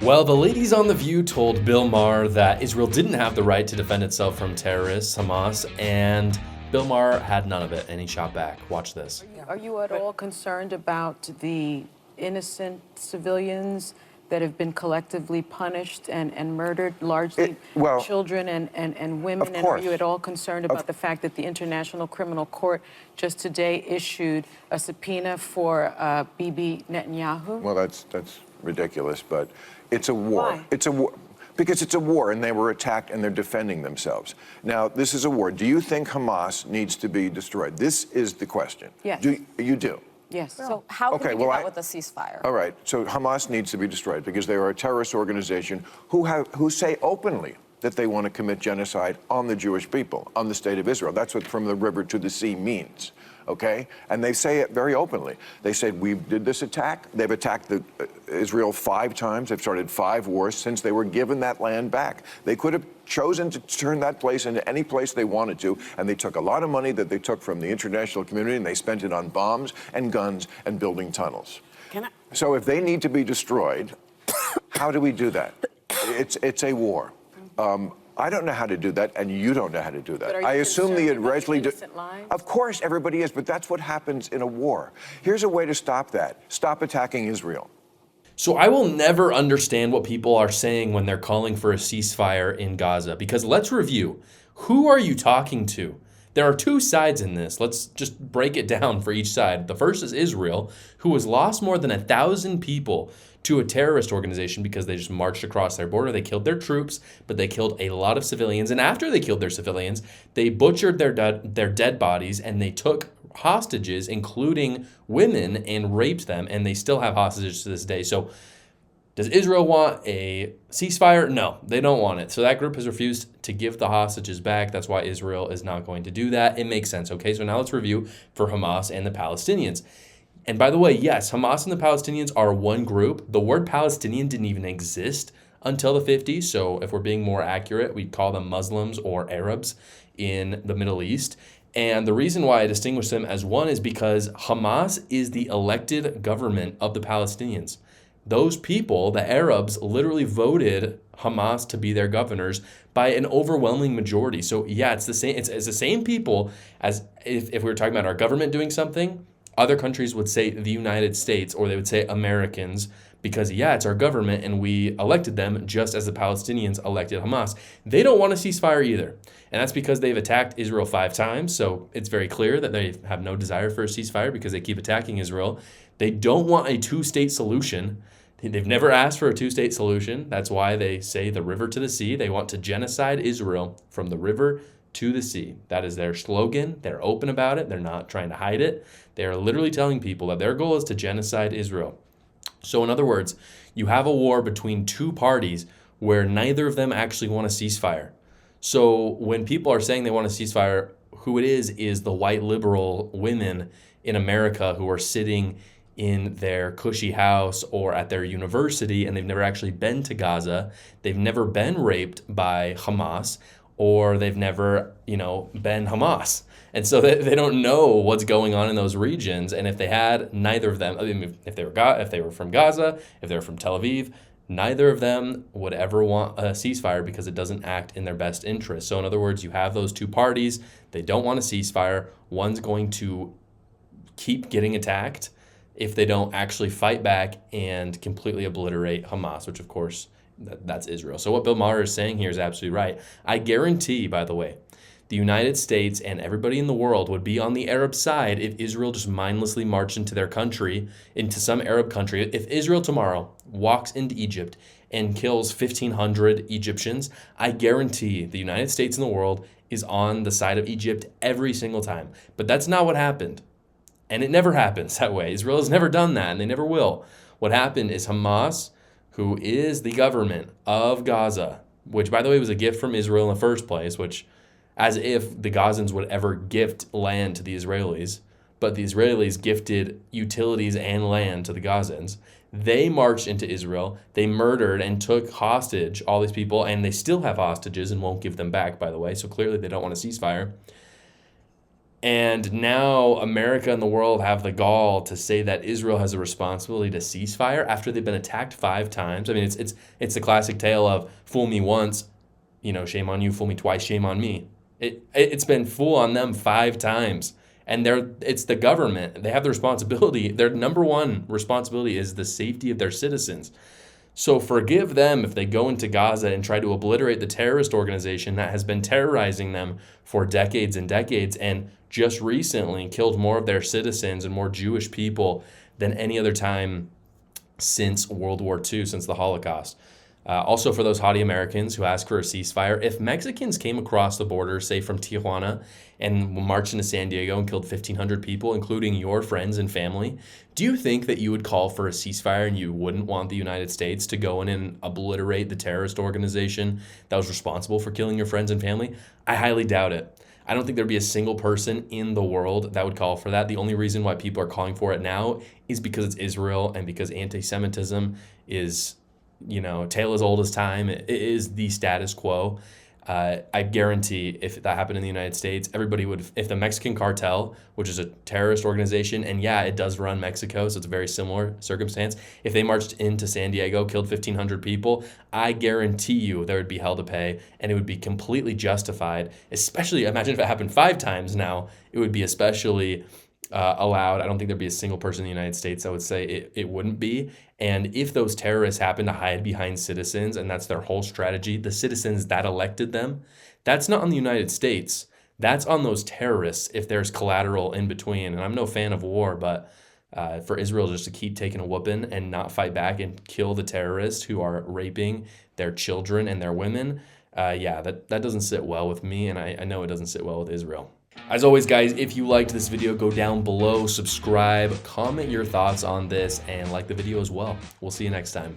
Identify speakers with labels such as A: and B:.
A: Well, the ladies on The View told Bill Maher that Israel didn't have the right to defend itself from terrorists, Hamas, and Bill Maher had none of it, and he shot back. Watch this.
B: Are you at all concerned about the innocent civilians that have been collectively punished and murdered, largely children and women? And are you at all concerned about the fact that the International Criminal Court just today issued a subpoena for Bibi Netanyahu?
C: Well, that's ridiculous, but it's a war.
B: Why?
C: It's a war. Because it's a war, and they were attacked, and they're defending themselves. Now, this is a war. Do you think Hamas needs to be destroyed? This is the question.
B: Yes.
C: You do?
B: Yes.
D: So how can we do that with a ceasefire?
C: All right. So Hamas needs to be destroyed because they are a terrorist organization who say openly that they want to commit genocide on the Jewish people, on the state of Israel. That's what from the river to the sea means. Okay? And they say it very openly. They said, we did this attack. They've attacked Israel 5 times. They've started 5 wars since they were given that land back. They could have chosen to turn that place into any place they wanted to, and they took a lot of money that they took from the international community, and they spent it on bombs and guns and building tunnels. So if they need to be destroyed, how do we do that? It's a war. I don't know how to do that, and you don't know how to do that.
B: But are you
C: I assume the Israeli.
B: innocent lives?
C: Of course, everybody is, but that's what happens in a war. Here's a way to stop that. Stop attacking Israel.
A: So I will never understand what people are saying when they're calling for a ceasefire in Gaza, because let's review. Who are you talking to? There are 2 sides in this. Let's just break it down for each side. The first is Israel, who has lost more than 1,000 people to a terrorist organization because they just marched across their border. They killed their troops, but they killed a lot of civilians. And after they killed their civilians, they butchered their dead bodies, and they took hostages, including women, and raped them. And they still have hostages to this day. So does Israel want a ceasefire? No, they don't want it. So that group has refused to give the hostages back. That's why Israel is not going to do that. It makes sense. Okay, so now let's review for Hamas and the Palestinians. And by the way, yes, Hamas and the Palestinians are one group. The word Palestinian didn't even exist until the 50s. So if we're being more accurate, we'd call them Muslims or Arabs in the Middle East. And the reason why I distinguish them as one is because Hamas is the elected government of the Palestinians. Those people, the Arabs, literally voted Hamas to be their governors by an overwhelming majority. So yeah, it's the same. It's the same people as if we were talking about our government doing something. Other countries would say the United States, or they would say Americans, because yeah, it's our government and we elected them just as the Palestinians elected Hamas. They don't want a ceasefire either. And that's because they've attacked Israel 5 times. So it's very clear that they have no desire for a ceasefire because they keep attacking Israel. They don't want a 2-state solution. They've never asked for a 2-state solution. That's why they say the river to the sea. They want to genocide Israel from the river to the sea. That is their slogan. They're open about it. They're not trying to hide it. They are literally telling people that their goal is to genocide Israel. So in other words, you have a war between 2 parties where neither of them actually want a ceasefire. So when people are saying they want a ceasefire, who it is the white liberal women in America who are sitting in their cushy house or at their university, and they've never actually been to Gaza. They've never been raped by Hamas, or they've never, been Hamas. And so they don't know what's going on in those regions. And if they had, neither of them, if they were from Gaza, if they were from Tel Aviv, neither of them would ever want a ceasefire because it doesn't act in their best interest. So in other words, you have those 2 parties. They don't want a ceasefire. One's going to keep getting attacked if they don't actually fight back and completely obliterate Hamas, which of course, that's Israel. So what Bill Maher is saying here is absolutely right. I guarantee, by the way, the United States and everybody in the world would be on the Arab side if Israel just mindlessly marched into their country, into some Arab country. If Israel tomorrow walks into Egypt and kills 1,500 Egyptians, I guarantee the United States and the world is on the side of Egypt every single time. But that's not what happened. And it never happens that way. Israel has never done that, and they never will. What happened is Hamas, who is the government of Gaza, which, by the way, was a gift from Israel in the first place, which, as if the Gazans would ever gift land to the Israelis, but the Israelis gifted utilities and land to the Gazans. They marched into Israel. They murdered and took hostage all these people, and they still have hostages and won't give them back, by the way. So clearly they don't want a ceasefire. And now America and the world have the gall to say that Israel has a responsibility to ceasefire after they've been attacked 5 times. I mean, it's the classic tale of fool me once, shame on you, fool me twice, shame on me. It's been fool on them 5 times. And it's the government. They have the responsibility. Their number one responsibility is the safety of their citizens. So forgive them if they go into Gaza and try to obliterate the terrorist organization that has been terrorizing them for decades and decades, and just recently killed more of their citizens and more Jewish people than any other time since World War II, since the Holocaust. Also, for those haughty Americans who ask for a ceasefire, if Mexicans came across the border, say from Tijuana, and marched into San Diego and killed 1,500 people, including your friends and family, do you think that you would call for a ceasefire and you wouldn't want the United States to go in and obliterate the terrorist organization that was responsible for killing your friends and family? I highly doubt it. I don't think there'd be a single person in the world that would call for that. The only reason why people are calling for it now is because it's Israel and because anti-Semitism is, tale as old as time. It is the status quo. I guarantee if that happened in the United States, everybody would, if the Mexican cartel, which is a terrorist organization, and yeah, it does run Mexico, so it's a very similar circumstance. If they marched into San Diego, killed 1,500 people, I guarantee you there would be hell to pay, and it would be completely justified. Especially, imagine if it happened 5 times now, it would be especially allowed. I don't think there'd be a single person in the United States that would say it wouldn't be. And if those terrorists happen to hide behind citizens, and that's their whole strategy, the citizens that elected them, that's not on the United States. That's on those terrorists if there's collateral in between. And I'm no fan of war, but for Israel just to keep taking a whooping and not fight back and kill the terrorists who are raping their children and their women, that doesn't sit well with me, and I know it doesn't sit well with Israel. As always, guys, if you liked this video, go down below, subscribe, comment your thoughts on this, and like the video as well. We'll see you next time.